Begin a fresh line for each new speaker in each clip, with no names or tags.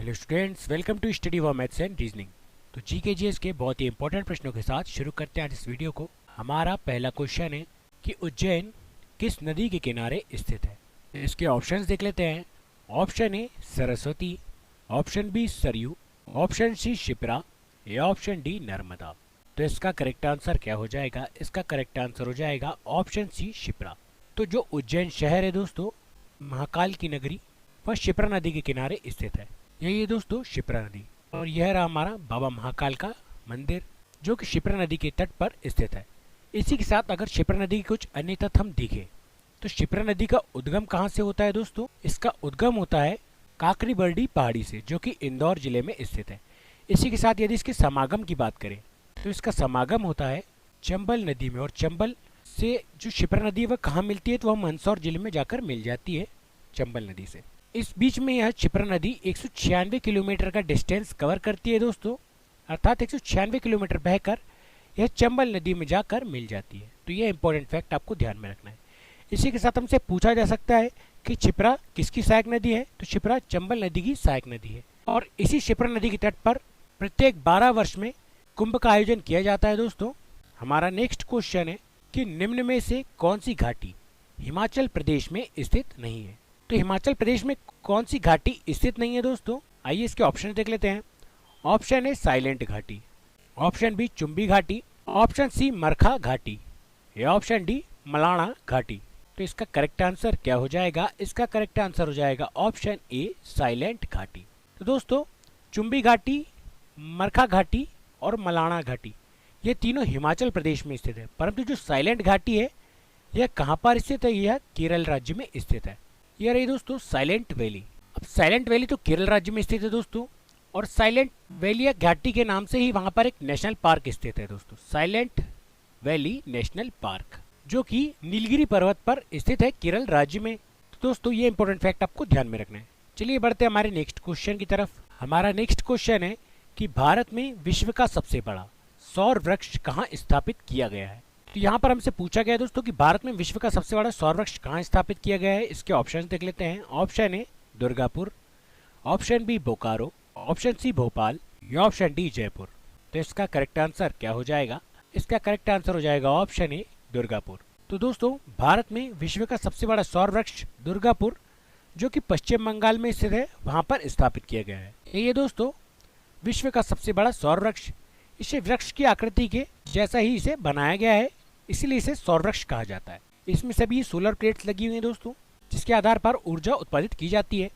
Hello students, welcome to study for maths and reasoning. तो GK के बहुत ही important प्रश्नों के साथ शुरू करते हैं आज इस वीडियो को। हमारा पहला क्वेश्चन है कि उज्जैन किस नदी के किनारे स्थित है। इसके ऑप्शंस देख लेते हैं। Option A Saraswati, option B Sarayu, option C Shipra या ऑप्शन डी नर्मदा। तो इसका करेक्ट आंसर क्या हो जाएगा? इसका करेक्ट आंसर हो जाएगा ऑप्शन सी शिप्रा। तो जो उज्जैन शहर है दोस्तों, महाकाल की नगरी, वह शिप्रा नदी के किनारे स्थित है। यही है दोस्तों शिप्रा नदी, और यह रहा हमारा बाबा महाकाल का मंदिर जो कि शिप्रा नदी के तट पर स्थित है। इसी के साथ अगर शिप्रा नदी के कुछ अन्य तथ्य हम देखें तो शिप्रा नदी का उद्गम कहाँ से होता है दोस्तों? इसका उद्गम होता है काकरी बरडी पहाड़ी से, जो कि इंदौर जिले में स्थित है। इसी के साथ यदि इसके समागम की बात करें तो इसका समागम होता है चंबल नदी में, और चंबल से जो शिप्रा नदी है वह कहाँ मिलती है? तो वह मंदसौर जिले में जाकर मिल जाती है चंबल नदी से। इस बीच में यह शिप्रा नदी 196 किलोमीटर का डिस्टेंस कवर करती है दोस्तों, अर्थात 196 किलोमीटर बहकर यह चंबल नदी में जाकर मिल जाती है। तो यह इंपॉर्टेंट फैक्ट आपको ध्यान में रखना है। इसी के साथ हमसे पूछा जा सकता है कि शिप्रा किसकी सहायक नदी है? तो शिप्रा चंबल नदी की सहायक नदी है, और इसी शिप्रा नदी के तट पर प्रत्येक 12 वर्ष में कुंभ का आयोजन किया जाता है दोस्तों। हमारा नेक्स्ट क्वेश्चन है कि निम्न में से कौन सी घाटी हिमाचल प्रदेश में स्थित नहीं है? तो हिमाचल प्रदेश में कौन सी घाटी स्थित नहीं है दोस्तों? आइए इसके ऑप्शन देख लेते हैं। ऑप्शन ए साइलेंट घाटी, ऑप्शन बी चुंबी घाटी, ऑप्शन सी मरखा घाटी या ऑप्शन डी मलाणा घाटी। तो इसका करेक्ट आंसर क्या हो जाएगा? इसका करेक्ट आंसर हो जाएगा ऑप्शन ए साइलेंट घाटी। तो दोस्तों चुंबी घाटी, मरखा घाटी और मलाणा घाटी ये तीनों हिमाचल प्रदेश में स्थित है, परंतु जो साइलेंट घाटी है यह कहाँ पर स्थित है? यह केरल राज्य में स्थित है। यह रही दोस्तों साइलेंट वैली। अब साइलेंट वैली तो केरल राज्य में स्थित है दोस्तों, और साइलेंट वैली या घाटी के नाम से ही वहां पर एक नेशनल पार्क स्थित है दोस्तों, साइलेंट वैली नेशनल पार्क, जो कि नीलगिरी पर्वत पर स्थित है केरल राज्य में। तो दोस्तों ये इंपॉर्टेंट फैक्ट आपको ध्यान में रखना है। चलिए बढ़ते हैं हमारे नेक्स्ट क्वेश्चन की तरफ। हमारा नेक्स्ट क्वेश्चन है कि भारत में विश्व का सबसे बड़ा सौर वृक्ष कहाँ स्थापित किया गया है? तो यहाँ पर हमसे पूछा गया है दोस्तों कि भारत में विश्व का सबसे बड़ा सौर वृक्ष कहाँ स्थापित किया गया है। इसके ऑप्शन देख लेते हैं। Option A Durgapur, option B Bokaro, option C Bhopal या ऑप्शन डी जयपुर। तो इसका करेक्ट आंसर क्या हो जाएगा? इसका करेक्ट आंसर हो जाएगा ऑप्शन ए दुर्गापुर। तो दोस्तों भारत में विश्व का सबसे बड़ा सौर वृक्ष दुर्गापुर, जो कि पश्चिम बंगाल में स्थित है, वहां पर स्थापित किया गया है। ये दोस्तों विश्व का सबसे बड़ा सौर वृक्ष, इसे वृक्ष की आकृति के जैसा ही इसे बनाया गया है, इसलिए इसे सौर वृक्ष कहा जाता है। इसमें सभी सोलर प्लेट्स लगी हुई हैं दोस्तों, जिसके आधार पर ऊर्जा उत्पादित की जाती है।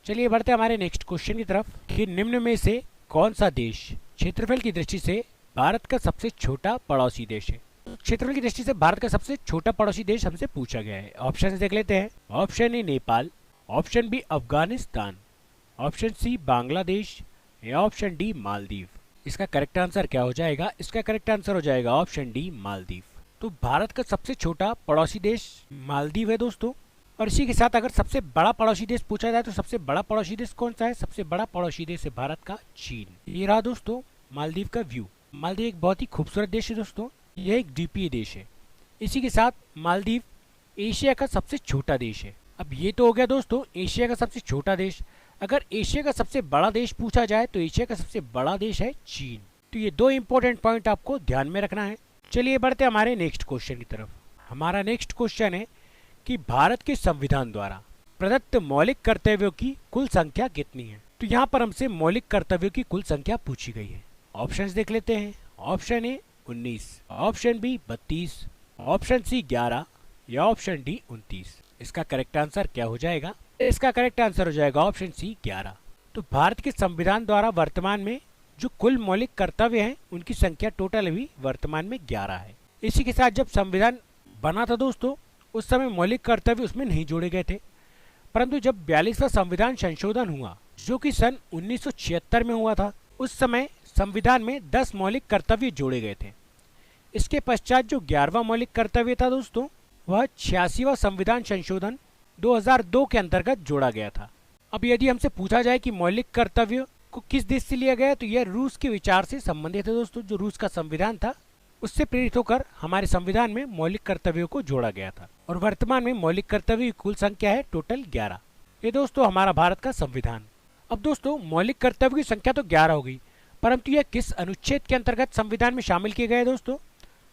चलिए बढ़ते हैं हमारे नेक्स्ट क्वेश्चन की तरफ कि निम्न में से कौन सा देश क्षेत्रफल की दृष्टि से भारत का सबसे छोटा पड़ोसी देश है? क्षेत्रफल की दृष्टि से भारत का सबसे छोटा पड़ोसी देश हमसे पूछा गया है। ऑप्शन देख लेते हैं। Option A Nepal, option B Afghanistan, option C Bangladesh या ऑप्शन डी मालदीव। इसका करेक्ट आंसर क्या हो जाएगा? इसका करेक्ट आंसर हो जाएगा ऑप्शन डी मालदीव। तो भारत का सबसे छोटा पड़ोसी देश मालदीव है दोस्तों। और इसी के साथ अगर सबसे बड़ा पड़ोसी देश पूछा जाए तो सबसे बड़ा पड़ोसी देश कौन सा है? सबसे बड़ा पड़ोसी देश है भारत का चीन। ये रहा दोस्तों मालदीव का व्यू। मालदीव एक बहुत ही खूबसूरत देश है दोस्तों, यह एक द्वीपीय देश है। इसी के साथ मालदीव एशिया का सबसे छोटा देश है। अब ये तो हो गया दोस्तों एशिया का सबसे छोटा देश। अगर एशिया का सबसे बड़ा देश पूछा जाए तो एशिया का सबसे बड़ा देश है चीन। तो ये दो इंपॉर्टेंट पॉइंट आपको ध्यान में रखना है। चलिए बढ़ते हमारे नेक्स्ट क्वेश्चन की तरफ। हमारा नेक्स्ट क्वेश्चन है कि भारत के संविधान द्वारा प्रदत्त मौलिक कर्तव्यों की कुल संख्या कितनी है? तो यहाँ पर हमसे मौलिक कर्तव्यों की कुल संख्या पूछी गई है। ऑप्शंस देख लेते हैं। Option A 19, option B 32, option C 11 या ऑप्शन डी 29। इसका करेक्ट आंसर क्या हो जाएगा? इसका करेक्ट आंसर हो जाएगा ऑप्शन सी 11। तो भारत के संविधान द्वारा वर्तमान में जो कुल मौलिक कर्तव्य हैं उनकी संख्या टोटल अभी वर्तमान में 11 है। इसी के साथ जब संविधान बना था दोस्तों उस समय मौलिक कर्तव्य उसमें नहीं जोड़े गए थे, परंतु जब 42वां संविधान संशोधन हुआ जो कि सन 1976 में हुआ था, उस समय संविधान में 10 मौलिक कर्तव्य जोड़े गए थे। इसके पश्चात जो 11वां मौलिक कर्तव्य था दोस्तों वह 86वां संविधान संशोधन 2002 के अंतर्गत जोड़ा गया था। अब यदि हमसे पूछा जाए कि मौलिक कर्तव्य को किस देश से लिया गया तो यह रूस के विचार से संबंधित है दोस्तों। जो रूस का संविधान था उससे प्रेरित होकर हमारे संविधान में मौलिक कर्तव्यों को जोड़ा गया था, और वर्तमान में मौलिक कर्तव्य की कुल संख्या है टोटल 11। ये दोस्तों हमारा भारत का संविधान। अब दोस्तों मौलिक कर्तव्य की संख्या तो 11 हो गई, परंतु यह किस अनुच्छेद के अंतर्गत संविधान में शामिल किए गए दोस्तों?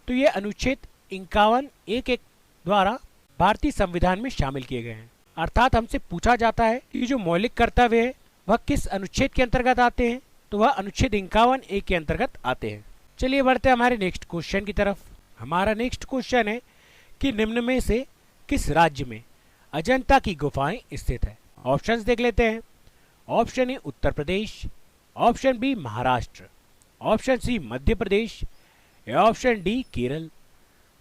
तो ये अनुच्छेद 51(1)(1) द्वारा भारतीय संविधान में शामिल किए गए हैं। अर्थात हमसे पूछा जाता है कि जो मौलिक कर्तव्य है वह किस अनुच्छेद के अंतर्गत आते हैं, तो वह अनुच्छेद 51(1) के अंतर्गत आते हैं। चलिए बढ़ते हैं हमारे नेक्स्ट क्वेश्चन की तरफ। हमारा नेक्स्ट क्वेश्चन है कि निम्न में से किस राज्य में अजंता की गुफाएं स्थित है? ऑप्शंस देख लेते हैं। Option A Uttar Pradesh, option B Maharashtra, option C Madhya Pradesh या ऑप्शन डी केरल।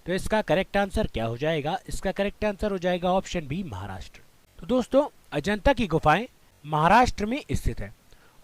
तो इसका करेक्ट आंसर क्या हो जाएगा? इसका करेक्ट आंसर हो जाएगा ऑप्शन बी महाराष्ट्र। तो दोस्तों अजंता की गुफाएं महाराष्ट्र में स्थित है,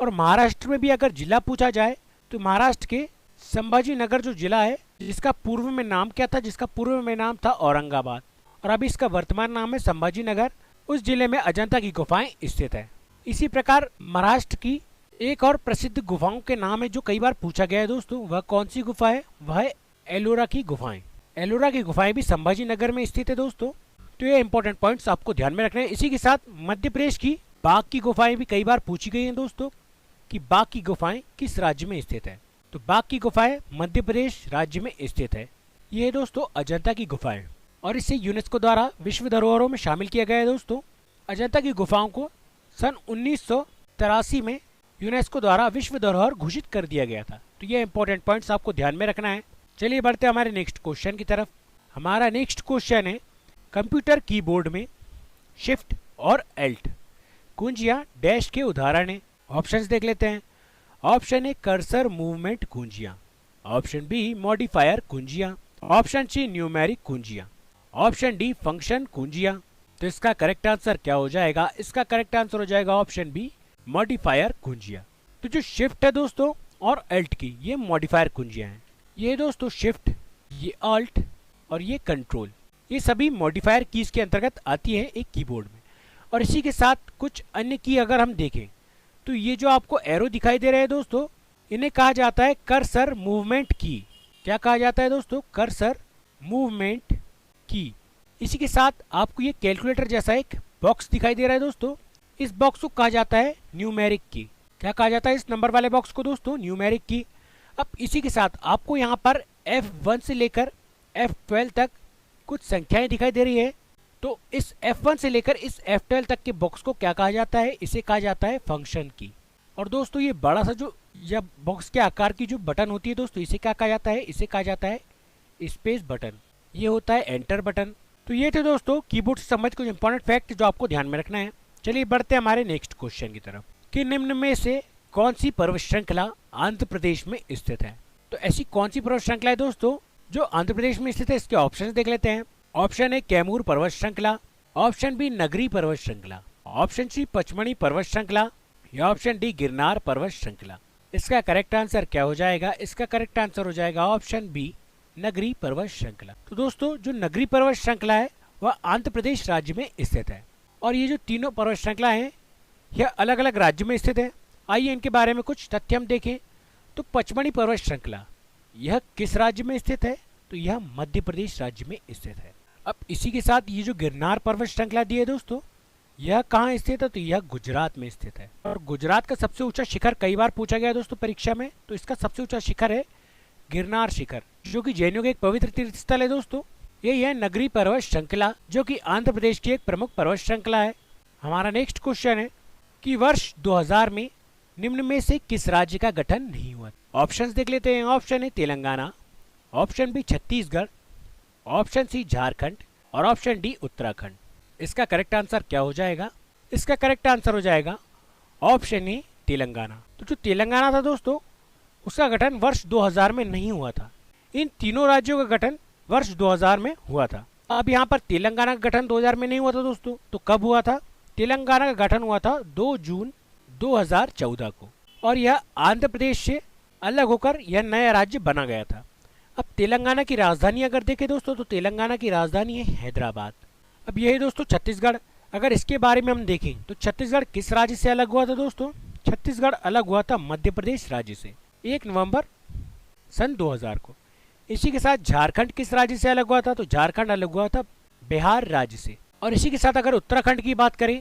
और महाराष्ट्र में भी अगर जिला पूछा जाए तो महाराष्ट्र के संभाजी नगर जो जिला है, जिसका पूर्व में नाम क्या था? जिसका पूर्व में नाम था औरंगाबाद, और अभी इसका वर्तमान नाम है संभाजी नगर। उस जिले में अजंता की गुफाएं स्थित है। इसी प्रकार महाराष्ट्र की एक और प्रसिद्ध गुफाओं के नाम है जो कई बार पूछा गया है दोस्तों। वह कौन सी गुफा है? वह है एलोरा की गुफाएं। एलोरा की गुफाएं भी संभाजी नगर में स्थित है दोस्तों। तो ये इंपॉर्टेंट पॉइंट्स आपको ध्यान में रखने हैं। इसी के साथ मध्य प्रदेश की बाघ की गुफाएं भी कई बार पूछी गई हैं दोस्तों, कि बाघ की गुफाएं किस राज्य में स्थित है? तो बाघ की गुफाएं मध्य प्रदेश राज्य में स्थित है। ये दोस्तों अजंता की गुफाएं, और इसे यूनेस्को द्वारा विश्व धरोहरों में शामिल किया गया है दोस्तों। अजंता की गुफाओं को सन 1983 में यूनेस्को द्वारा विश्व धरोहर घोषित कर दिया गया था। तो ये इंपॉर्टेंट पॉइंट्स आपको ध्यान में रखना है। चलिए बढ़ते हैं हमारे नेक्स्ट क्वेश्चन की तरफ। हमारा नेक्स्ट क्वेश्चन है कंप्यूटर कीबोर्ड में शिफ्ट और एल्ट कुंजियां डैश के उदाहरण है। ऑप्शंस देख लेते हैं। ऑप्शन ए कर्सर मूवमेंट कुंजियां, ऑप्शन बी मॉडिफायर कुंजियां, ऑप्शन सी न्यूमेरिक कुंजियां, ऑप्शन डी फंक्शन कुंजियां। तो इसका करेक्ट आंसर क्या हो जाएगा? इसका करेक्ट आंसर हो जाएगा ऑप्शन बी मॉडिफायर कुंजियां। तो जो शिफ्ट है दोस्तों और अल्ट की, ये मॉडिफायर कुंजियां हैं। ये दोस्तों शिफ्ट, ये अल्ट और ये कंट्रोल, ये सभी मॉडिफायर कीज के अंतर्गत आती है एक कीबोर्ड में। और इसी के साथ कुछ अन्य की अगर हम देखें तो ये जो आपको एरो दिखाई दे रहे हैं दोस्तों, इन्हें कहा जाता है कर्सर मूवमेंट की। क्या कहा जाता है दोस्तों? कर्सर मूवमेंट की। इसी के साथ आपको ये कैलकुलेटर जैसा एक बॉक्स दिखाई दे रहा है दोस्तों, इस बॉक्स को कहा जाता है न्यूमेरिक की। क्या कहा जाता है इस नंबर वाले बॉक्स को दोस्तों? न्यूमेरिक की। अब इसी के साथ आपको यहाँ पर F1 से लेकर F12 तक कुछ संख्याएं दिखाई दे रही है। तो इस F1 से लेकर इस F12 तक के बॉक्स को क्या कहा जाता है? इसे कहा जाता है फंक्शन की। और दोस्तों ये बड़ा सा जो या बॉक्स के आकार की जो बटन होती है दोस्तों, इसे क्या कहा जाता है? इसे कहा जाता है स्पेस बटन। ये होता है एंटर बटन। तो ये थे दोस्तों कीबोर्ड से संबंधित कुछ इंपॉर्टेंट फैक्ट जो आपको ध्यान में रखना है। चलिए बढ़ते हैं हमारे नेक्स्ट क्वेश्चन की तरफ कि निम्न में से कौन सी पर्वत श्रृंखला आंध्र प्रदेश में स्थित है? तो ऐसी कौन सी पर्वत श्रृंखला है दोस्तों जो आंध्र प्रदेश में स्थित है? इसके ऑप्शन देख लेते हैं। ऑप्शन ए कैमूर पर्वत श्रृंखला, ऑप्शन बी नगरी पर्वत श्रृंखला, ऑप्शन सी पचमणी पर्वत श्रृंखला या ऑप्शन डी गिरनार पर्वत श्रृंखला। इसका करेक्ट आंसर क्या हो जाएगा? इसका करेक्ट आंसर हो जाएगा ऑप्शन बी नगरी पर्वत श्रृंखला। तो दोस्तों जो नगरी पर्वत श्रृंखला है वह आंध्र प्रदेश राज्य में स्थित है, और ये जो तीनों पर्वत श्रृंखला है यह अलग अलग राज्य में स्थित है। आइए इनके बारे में कुछ तथ्य हम देखें। तो पचमणी पर्वत श्रृंखला यह किस राज्य में स्थित है? तो यह मध्य प्रदेश राज्य में स्थित है। अब इसी के साथ ये जो गिरनार पर्वत श्रृंखला दी है दोस्तों, यह कहाँ स्थित है? तो यह गुजरात में स्थित है। और गुजरात का सबसे ऊंचा शिखर कई बार पूछा गया है दोस्तों परीक्षा में, तो इसका सबसे ऊंचा शिखर है गिरनार शिखर, जो कि जैनियों का एक पवित्र तीर्थ स्थल है दोस्तों। यही है नगरी पर्वत श्रृंखला, जो कि आंध्र प्रदेश की एक प्रमुख पर्वत श्रृंखला है। हमारा नेक्स्ट क्वेश्चन है कि वर्ष 2000 में निम्न में से किस राज्य का गठन नहीं हुआ? ऑप्शंस देख लेते हैं। Option A Telangana, option B Chhattisgarh, option C Jharkhand और ऑप्शन डी उत्तराखंड। इसका करेक्ट आंसर क्या हो जाएगा? इसका करेक्ट आंसर हो जाएगा ऑप्शन ए तेलंगाना। तो जो तेलंगाना था दोस्तों, उसका गठन वर्ष 2000 में नहीं हुआ था। इन तीनों राज्यों का गठन वर्ष 2000 में हुआ था। अब यहाँ पर तेलंगाना का गठन 2000 में नहीं हुआ था दोस्तों, तो कब हुआ था? तेलंगाना का गठन हुआ था 2 जून 2014 को, और यह आंध्र प्रदेश से अलग होकर यह नया राज्य बना गया था। अब तेलंगाना की राजधानी अगर देखें दोस्तों, तो तेलंगाना की राजधानी है हैदराबाद। अब यही दोस्तों छत्तीसगढ़, अगर इसके बारे में हम देखें तो छत्तीसगढ़ किस राज्य से अलग हुआ था दोस्तों? छत्तीसगढ़ अलग हुआ था मध्य प्रदेश राज्य से 1 नवंबर सन 2000 को। इसी के साथ झारखंड किस राज्य से अलग हुआ था? तो झारखंड अलग हुआ था बिहार राज्य से। और इसी के साथ अगर उत्तराखंड की बात करें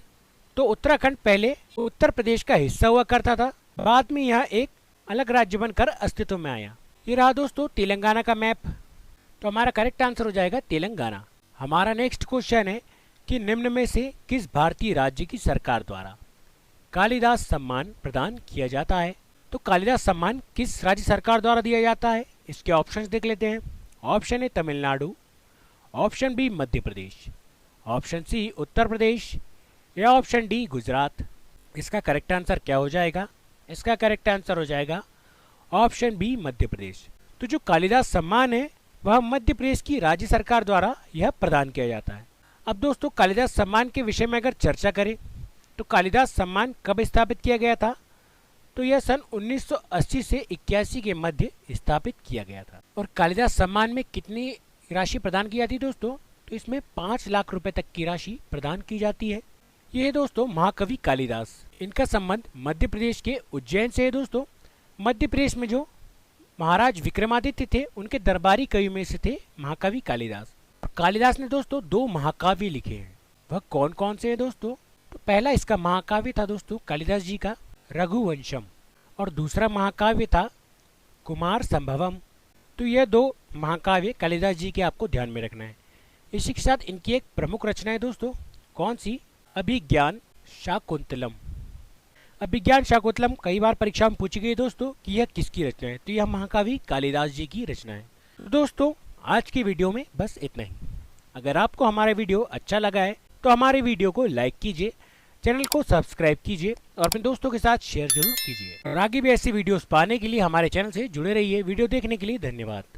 तो उत्तराखंड पहले उत्तर प्रदेश का हिस्सा हुआ करता था, बाद में यह एक अलग राज्य बनकर अस्तित्व में आया। ये रहा दोस्तों तेलंगाना का मैप। तो हमारा करेक्ट आंसर हो जाएगा तेलंगाना। हमारा नेक्स्ट क्वेश्चन है कि निम्न में से किस भारतीय राज्य की सरकार द्वारा कालिदास सम्मान प्रदान किया जाता है? तो कालिदास सम्मान किस राज्य सरकार द्वारा दिया जाता है? इसके ऑप्शंस देख लेते हैं। Option A Tamil Nadu, option B Madhya Pradesh, option C Uttar Pradesh या ऑप्शन डी गुजरात। इसका करेक्ट आंसर क्या हो जाएगा? इसका करेक्ट आंसर हो जाएगा ऑप्शन बी मध्य प्रदेश। तो जो कालिदास सम्मान है वह मध्य प्रदेश की राज्य सरकार द्वारा यह प्रदान किया जाता है। अब दोस्तों कालिदास सम्मान के विषय में अगर चर्चा करें तो कालिदास सम्मान कब स्थापित किया गया था? तो यह सन 1980 से 81 के मध्य स्थापित किया गया था। और कालिदास सम्मान में कितनी राशि प्रदान की जाती है दोस्तों? तो इसमें 5 लाख रुपए तक की राशि प्रदान की जाती है। ये है दोस्तों महाकवि कालिदास। इनका संबंध मध्य प्रदेश के उज्जैन से है दोस्तों। मध्य प्रदेश में जो महाराज विक्रमादित्य थे उनके दरबारी कवियों में से थे महाकवि कालिदास। और कालिदास ने दोस्तों 2 महाकाव्य लिखे हैं। वह कौन कौन से हैं दोस्तों? तो पहला इसका महाकाव्य था दोस्तों कालिदास जी का रघुवंशम, और दूसरा महाकाव्य था कुमार संभवम। तो यह 2 महाकाव्य कालिदास जी के आपको ध्यान में रखना है। इसी के साथ इनकी एक प्रमुख रचना है दोस्तों, कौन सी? अभिज्ञान शाकुंतलम। अभिज्ञान शाकुंतलम कई बार परीक्षा में पूछी गई दोस्तों कि यह किसकी रचना है? तो यह महाकवि कालिदास जी की रचना है। तो दोस्तों आज की वीडियो में बस इतना ही। अगर आपको हमारा वीडियो अच्छा लगा है तो हमारे वीडियो को लाइक कीजिए, चैनल को सब्सक्राइब कीजिए और अपने दोस्तों के साथ शेयर जरूर कीजिए। और आगे भी ऐसी वीडियोस पाने के लिए हमारे चैनल से जुड़े रहिए। वीडियो देखने के लिए धन्यवाद।